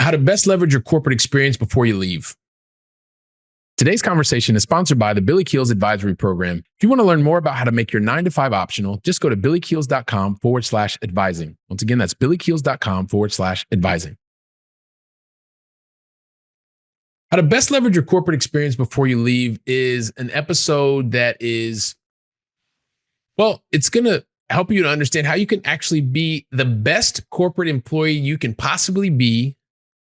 How to best leverage your corporate experience before you leave. Today's conversation is sponsored by the Billy Keels Advisory Program. If you want to learn more about how to make your 9-to-5 optional, just go to billykeels.com/advising. Once again, that's billykeels.com/advising. How to best leverage your corporate experience before you leave is an episode that is, well, it's going to help you to understand how you can actually be the best corporate employee you can possibly be,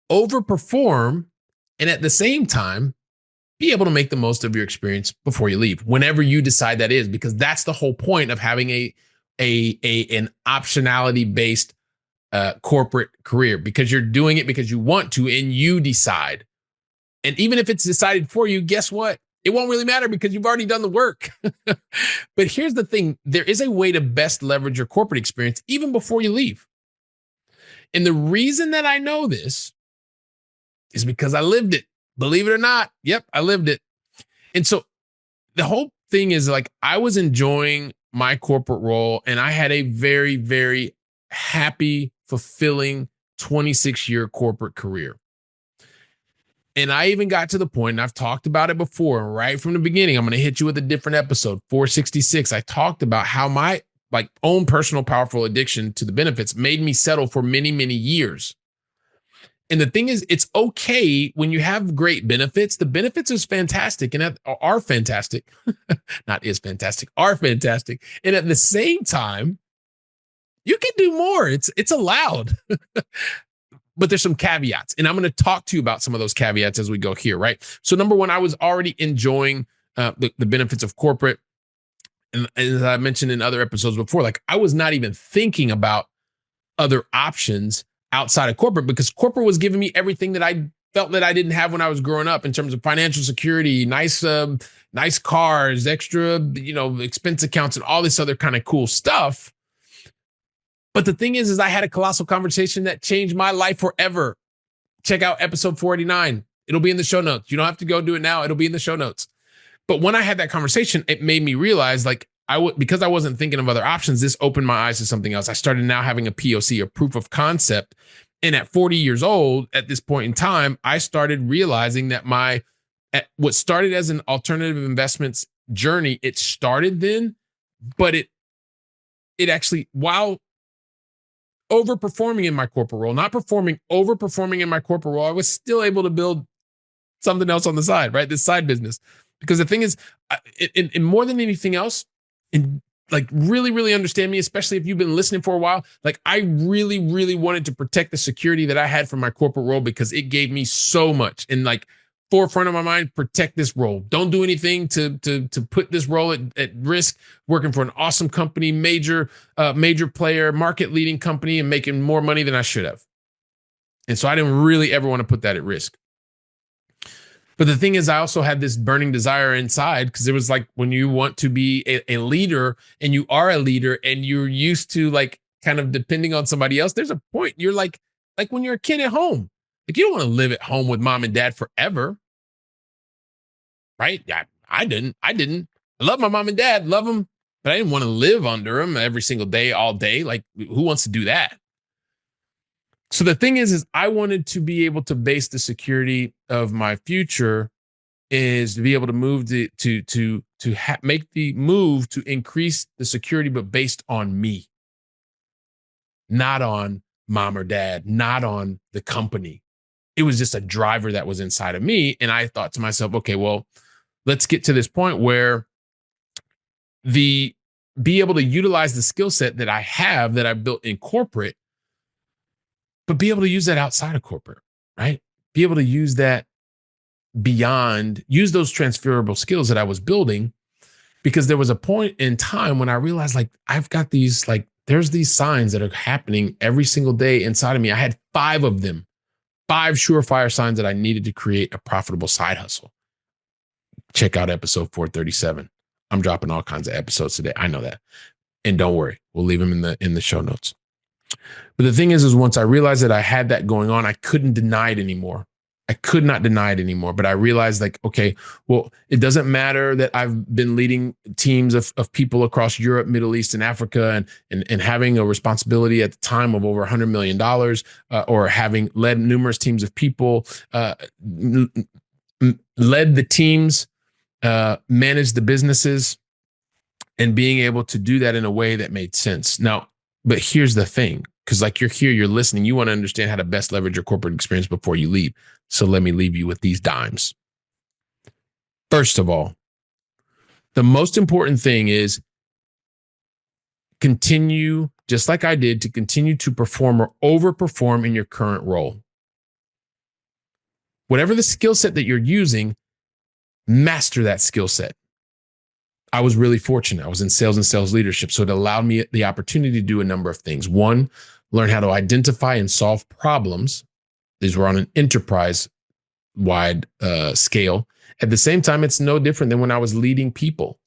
overperform, and at the same time, be able to make the most of your experience before you leave, whenever you decide that is, because that's the whole point of having an optionality based corporate career, because you're doing it because you want to and you decide. And even if it's decided for you, guess what? It won't really matter because you've already done the work. But here's the thing. There is a way to best leverage your corporate experience even before you leave. And the reason that I know this is because I lived it. Believe it or not. Yep, I lived it. And so the whole thing is, like, I was enjoying my corporate role and I had a very, very happy, fulfilling 26-year corporate career. And I even got to the point, and I've talked about it before, right from the beginning. I'm going to hit you with a different episode, 466. I talked about how my own personal powerful addiction to the benefits made me settle for many, many years. And the thing is, it's okay when you have great benefits. The benefits is fantastic and are fantastic. Not is fantastic, are fantastic. And at the same time, you can do more. It's allowed. But there's some caveats. And I'm going to talk to you about some of those caveats as we go here, right? So number one, I was already enjoying the benefits of corporate. And as I mentioned in other episodes before, like, I was not even thinking about other options outside of corporate, because corporate was giving me everything that I felt that I didn't have when I was growing up in terms of financial security, nice cars, extra, expense accounts and all this other kind of cool stuff. But the thing is I had a colossal conversation that changed my life forever. Check out episode 489. It'll be in the show notes. You don't have to go do it now. It'll be in the show notes. But when I had that conversation, it made me realize, like, because I wasn't thinking of other options, this opened my eyes to something else. I started now having a POC, a proof of concept. And at 40 years old, at this point in time, I started realizing that what started as an alternative investments journey, it started then, but it actually, while overperforming in my corporate role, overperforming in my corporate role, I was still able to build something else on the side, right? This side business. Because the thing is, in more than anything else, and like, really, really understand me, especially if you've been listening for a while, like, I really, really wanted to protect the security that I had from my corporate role, because it gave me so much. And, like, forefront of my mind, protect this role. Don't do anything to put this role at risk. Working for an awesome company, major player, market leading company, and making more money than I should have. And so I didn't really ever want to put that at risk. But the thing is, I also had this burning desire inside, because it was like, when you want to be a leader and you are a leader and you're used to, like, kind of depending on somebody else, there's a point you're like when you're a kid at home, like, you don't want to live at home with mom and dad forever. Right? Yeah, I didn't. I love my mom and dad, love them, but I didn't want to live under them every single day, all day. Like, who wants to do that? So the thing is I wanted to be able to base the security of my future is to be able to move make the move to increase the security, but based on me, not on mom or dad, not on the company. It was just a driver that was inside of me. And I thought to myself, okay, well, let's get to this point where be able to utilize the skill set that I have, that I built in corporate, but be able to use that outside of corporate, right? Be able to use that use those transferable skills that I was building, because there was a point in time when I realized, like, I've got these, like, there's these signs that are happening every single day inside of me. I had 5 of them, 5 surefire signs that I needed to create a profitable side hustle. Check out episode 437. I'm dropping all kinds of episodes today. I know that. And don't worry, we'll leave them in the show notes. But the thing is once I realized that I had that going on, I couldn't deny it anymore. I could not deny it anymore. But I realized, like, okay, well, it doesn't matter that I've been leading teams of people across Europe, Middle East, and Africa, and having a responsibility at the time of over $100 million, or having led numerous teams of people, led the teams, managed the businesses, and being able to do that in a way that made sense. Now, but here's the thing, because like you're here, you're listening, you want to understand how to best leverage your corporate experience before you leave. So let me leave you with these dimes. First of all, the most important thing is continue, just like I did, to continue to perform or overperform in your current role. Whatever the skill set that you're using, master that skill set. I was really fortunate. I was in sales and sales leadership, so it allowed me the opportunity to do a number of things. One, learn how to identify and solve problems. These were on an enterprise-wide scale. At the same time, it's no different than when I was leading people,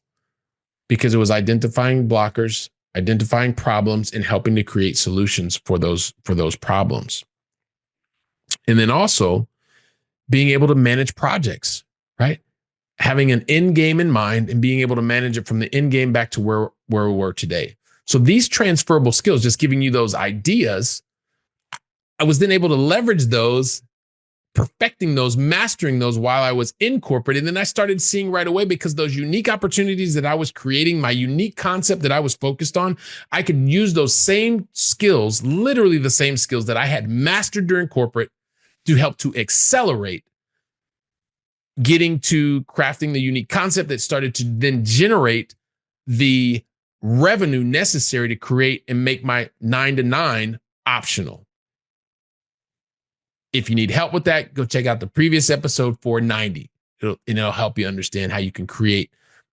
because it was identifying blockers, identifying problems, and helping to create solutions for those problems. And then also being able to manage projects, right? Having an end game in mind and being able to manage it from the end game back to where we were today. So these transferable skills, just giving you those ideas, I was then able to leverage those, perfecting those, mastering those while I was in corporate. And then I started seeing right away, because those unique opportunities that I was creating, my unique concept that I was focused on, I could use those same skills, literally the same skills that I had mastered during corporate, to help to accelerate getting to crafting the unique concept that started to then generate the revenue necessary to create and make my 9 to 9 optional. If you need help with that, go check out the previous episode 490. It'll help you understand how you can create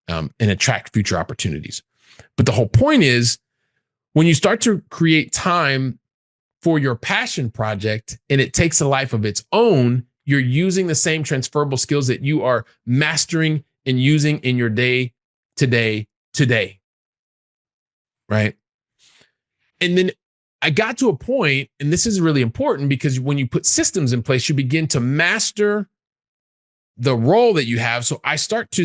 and attract future opportunities. But the whole point is, when you start to create time for your passion project and it takes a life of its own, you're using the same transferable skills that you are mastering and using in your day today, right? And then I got to a point, and this is really important, because when you put systems in place, you begin to master the role that you have. So I got to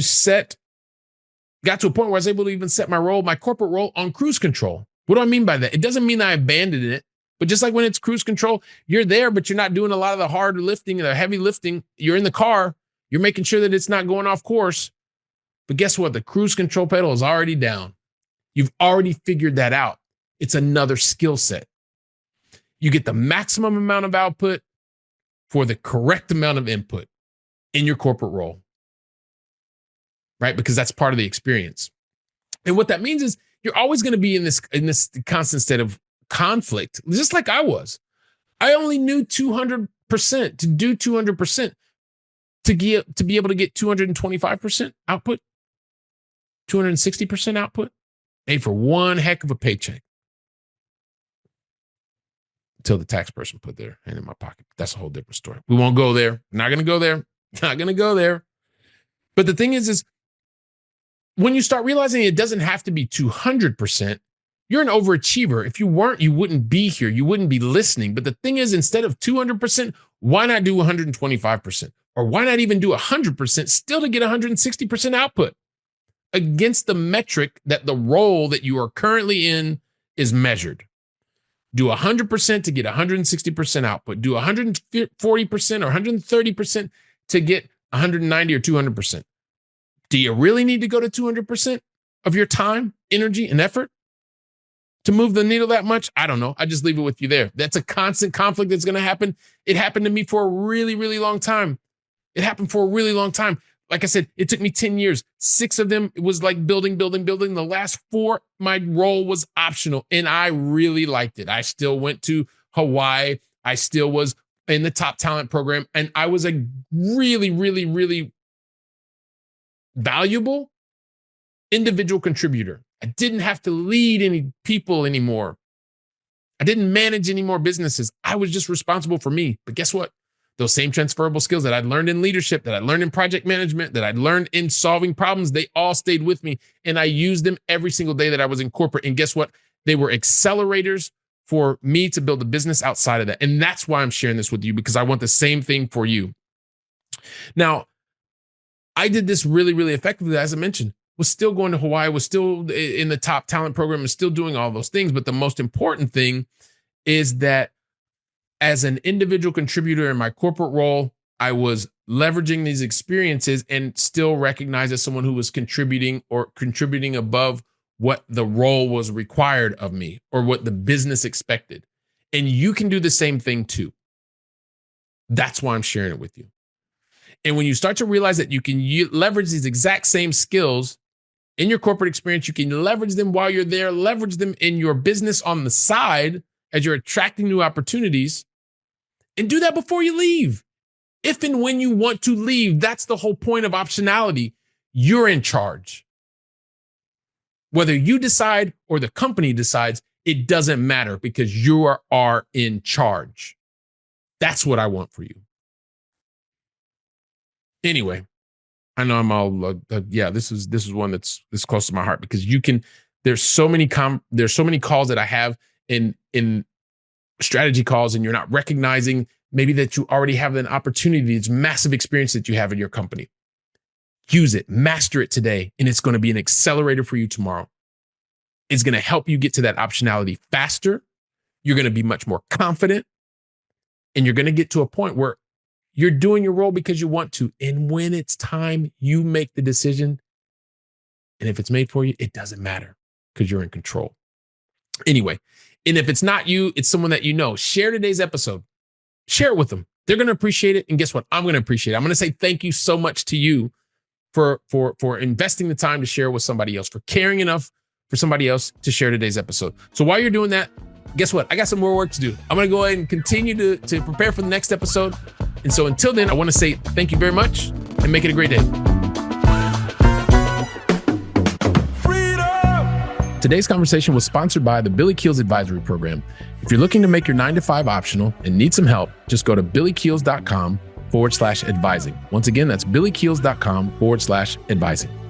a point where I was able to even set my corporate role on cruise control. What do I mean by that? It doesn't mean I abandoned it. But just like when it's cruise control, you're there, but you're not doing a lot of the hard lifting and the heavy lifting. You're in the car. You're making sure that it's not going off course. But guess what? The cruise control pedal is already down. You've already figured that out. It's another skill set. You get the maximum amount of output for the correct amount of input in your corporate role, right? Because that's part of the experience. And what that means is you're always going to be in this constant state of conflict, just like I was. I only knew 200% to do 200% to be able to get 225% output, 260% output, made for one heck of a paycheck. Until the tax person put their hand in my pocket. That's a whole different story. We won't go there. Not going to go there. Not going to go there. But the thing is when you start realizing it doesn't have to be 200%, you're an overachiever. If you weren't, you wouldn't be here. You wouldn't be listening. But the thing is, instead of 200%, why not do 125%? Or why not even do 100% still to get 160% output against the metric that the role that you are currently in is measured? Do 100% to get 160% output. Do 140% or 130% to get 190 or 200%. Do you really need to go to 200% of your time, energy, and effort to move the needle that much? I don't know. I just leave it with you there. That's a constant conflict that's going to happen. It happened to me for a really, really long time. Like I said, it took me 10 years. 6 of them, it was like building. The last 4, my role was optional, and I really liked it. I still went to Hawaii. I still was in the top talent program, and I was a really, really, really valuable individual contributor. I didn't have to lead any people anymore. I didn't manage any more businesses. I was just responsible for me. But guess what? Those same transferable skills that I'd learned in leadership, that I learned in project management, that I'd learned in solving problems, they all stayed with me. And I used them every single day that I was in corporate. And guess what? They were accelerators for me to build a business outside of that. And that's why I'm sharing this with you, because I want the same thing for you. Now, I did this really, really effectively, as I mentioned, was still going to Hawaii, was still in the top talent program, was still doing all those things. But the most important thing is that as an individual contributor in my corporate role, I was leveraging these experiences and still recognized as someone who was contributing above what the role was required of me or what the business expected. And you can do the same thing too. That's why I'm sharing it with you. And when you start to realize that you can leverage these exact same skills in your corporate experience, you can leverage them while you're there, leverage them in your business on the side as you're attracting new opportunities, and do that before you leave. If and when you want to leave, that's the whole point of optionality. You're in charge. Whether you decide or the company decides, it doesn't matter because you are in charge. That's what I want for you. Anyway, I know I'm all this is one that's close to my heart because there's so many calls that I have in strategy calls, and you're not recognizing maybe that you already have an opportunity. It's massive experience that you have in your company. Use it, master it today, and it's going to be an accelerator for you tomorrow. It's going to help you get to that optionality faster. You're going to be much more confident, and you're going to get to a point where you're doing your role because you want to. And when it's time, you make the decision. And if it's made for you, it doesn't matter because you're in control. Anyway, and if it's not you, it's someone that you know. Share today's episode. Share it with them. They're going to appreciate it. And guess what? I'm going to appreciate it. I'm going to say thank you so much to you for investing the time to share with somebody else, for caring enough for somebody else to share today's episode. So while you're doing that, guess what? I got some more work to do. I'm going to go ahead and continue to prepare for the next episode. And so until then, I want to say thank you very much and make it a great day. Freedom! Today's conversation was sponsored by the Billy Keels Advisory Program. If you're looking to make your 9-to-5 optional and need some help, just go to billykeels.com/advising. Once again, that's billykeels.com/advising.